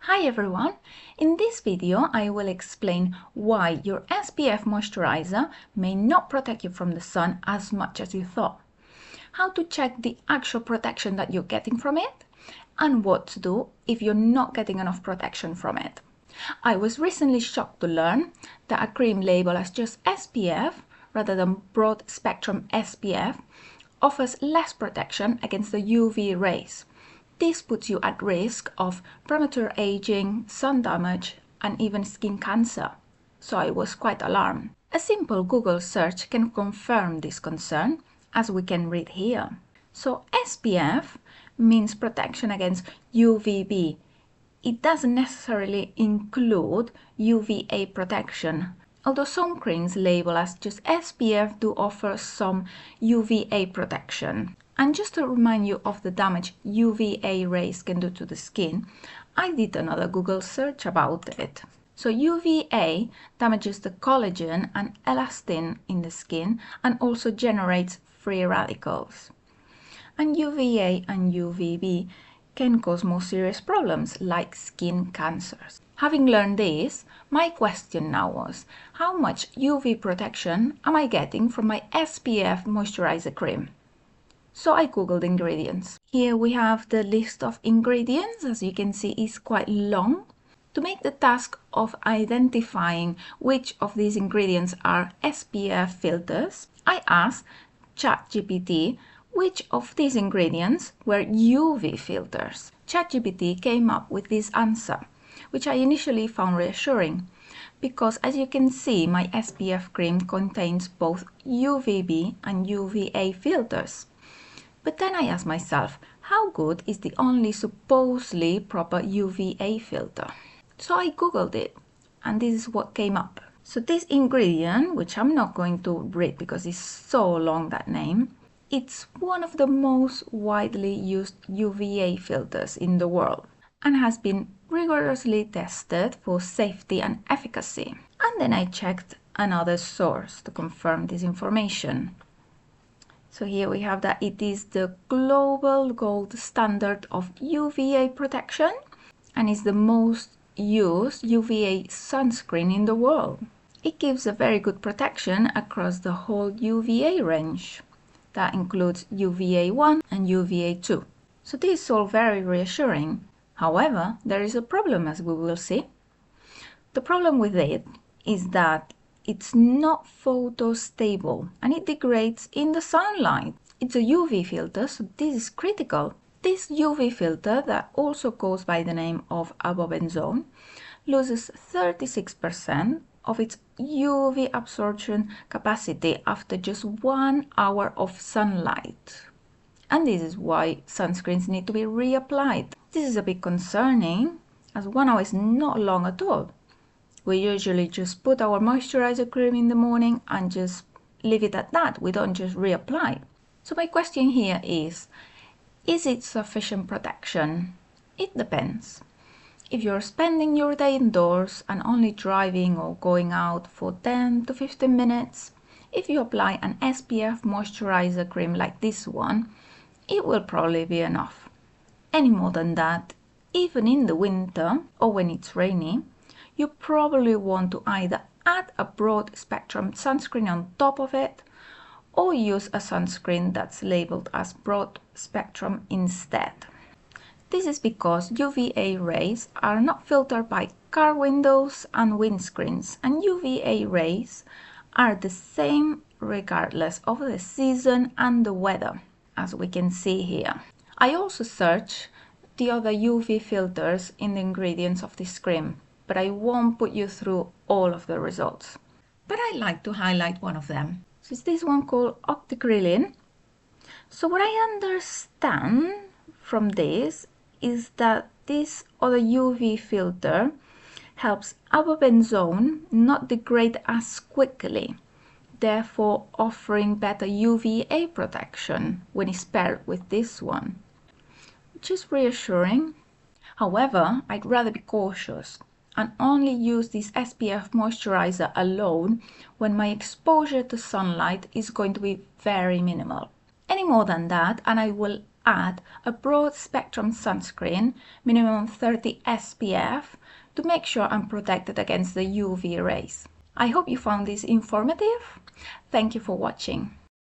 Hi everyone! In this video I will explain why your SPF moisturizer may not protect you from the sun as much as you thought, how to check the actual protection that you're getting from it, and what to do if you're not getting enough protection from it. I was recently shocked to learn that a cream labeled as just SPF rather than broad spectrum SPF offers less protection against the UV rays. This puts you at risk of premature aging, sun damage, and even skin cancer. So I was quite alarmed. A simple Google search can confirm this concern, as we can read here. So SPF means protection against UVB. It doesn't necessarily include UVA protection, although some creams labeled as just SPF do offer some UVA protection. And just to remind you of the damage UVA rays can do to the skin, I did another Google search about it. So UVA damages the collagen and elastin in the skin and also generates free radicals. And UVA and UVB can cause more serious problems like skin cancers. Having learned this, my question now was, how much UV protection am I getting from my SPF moisturizer cream? So I googled ingredients. Here we have the list of ingredients. As you can see, is quite long. To make the task of identifying which of these ingredients are SPF filters, I asked ChatGPT which of these ingredients were UV filters. ChatGPT came up with this answer, which I initially found reassuring, because as you can see, my SPF cream contains both UVB and UVA filters. But then I asked myself, how good is the only supposedly proper UVA filter? So I googled it, and this is what came up. So this ingredient, which I'm not going to read because it's so long, that name, it's one of the most widely used UVA filters in the world and has been rigorously tested for safety and efficacy. And then I checked another source to confirm this information. So here we have that it is the global gold standard of UVA protection and is the most used UVA sunscreen in the world. It gives a very good protection across the whole UVA range. That includes UVA1 and UVA2. So this is all very reassuring. However, there is a problem, as we will see. The problem with it is that it's not photostable and it degrades in the sunlight. It's a UV filter, so this is critical. This UV filter, that also goes by the name of avobenzone, loses 36% of its UV absorption capacity after just 1 hour of sunlight. And this is why sunscreens need to be reapplied. This is a bit concerning, as 1 hour is not long at all. We usually just put our moisturizer cream in the morning and just leave it at that. We don't just reapply. So my question here is it sufficient protection? It depends. If you're spending your day indoors and only driving or going out for 10 to 15 minutes, if you apply an SPF moisturizer cream like this one, it will probably be enough. Any more than that, even in the winter or when it's rainy, you probably want to either add a broad spectrum sunscreen on top of it or use a sunscreen that's labeled as broad spectrum instead. This is because UVA rays are not filtered by car windows and windscreens, and UVA rays are the same regardless of the season and the weather, as we can see here. I also searched the other UV filters in the ingredients of this cream, but I won't put you through all of the results. But I'd like to highlight one of them. So it's this one called octocrylene. So what I understand from this is that this other UV filter helps avobenzone not degrade as quickly, therefore offering better UVA protection when it's paired with this one, which is reassuring. However, I'd rather be cautious and only use this SPF moisturizer alone when my exposure to sunlight is going to be very minimal. Any more than that, and I will add a broad spectrum sunscreen, minimum 30 SPF, to make sure I'm protected against the UV rays. I hope you found this informative. Thank you for watching.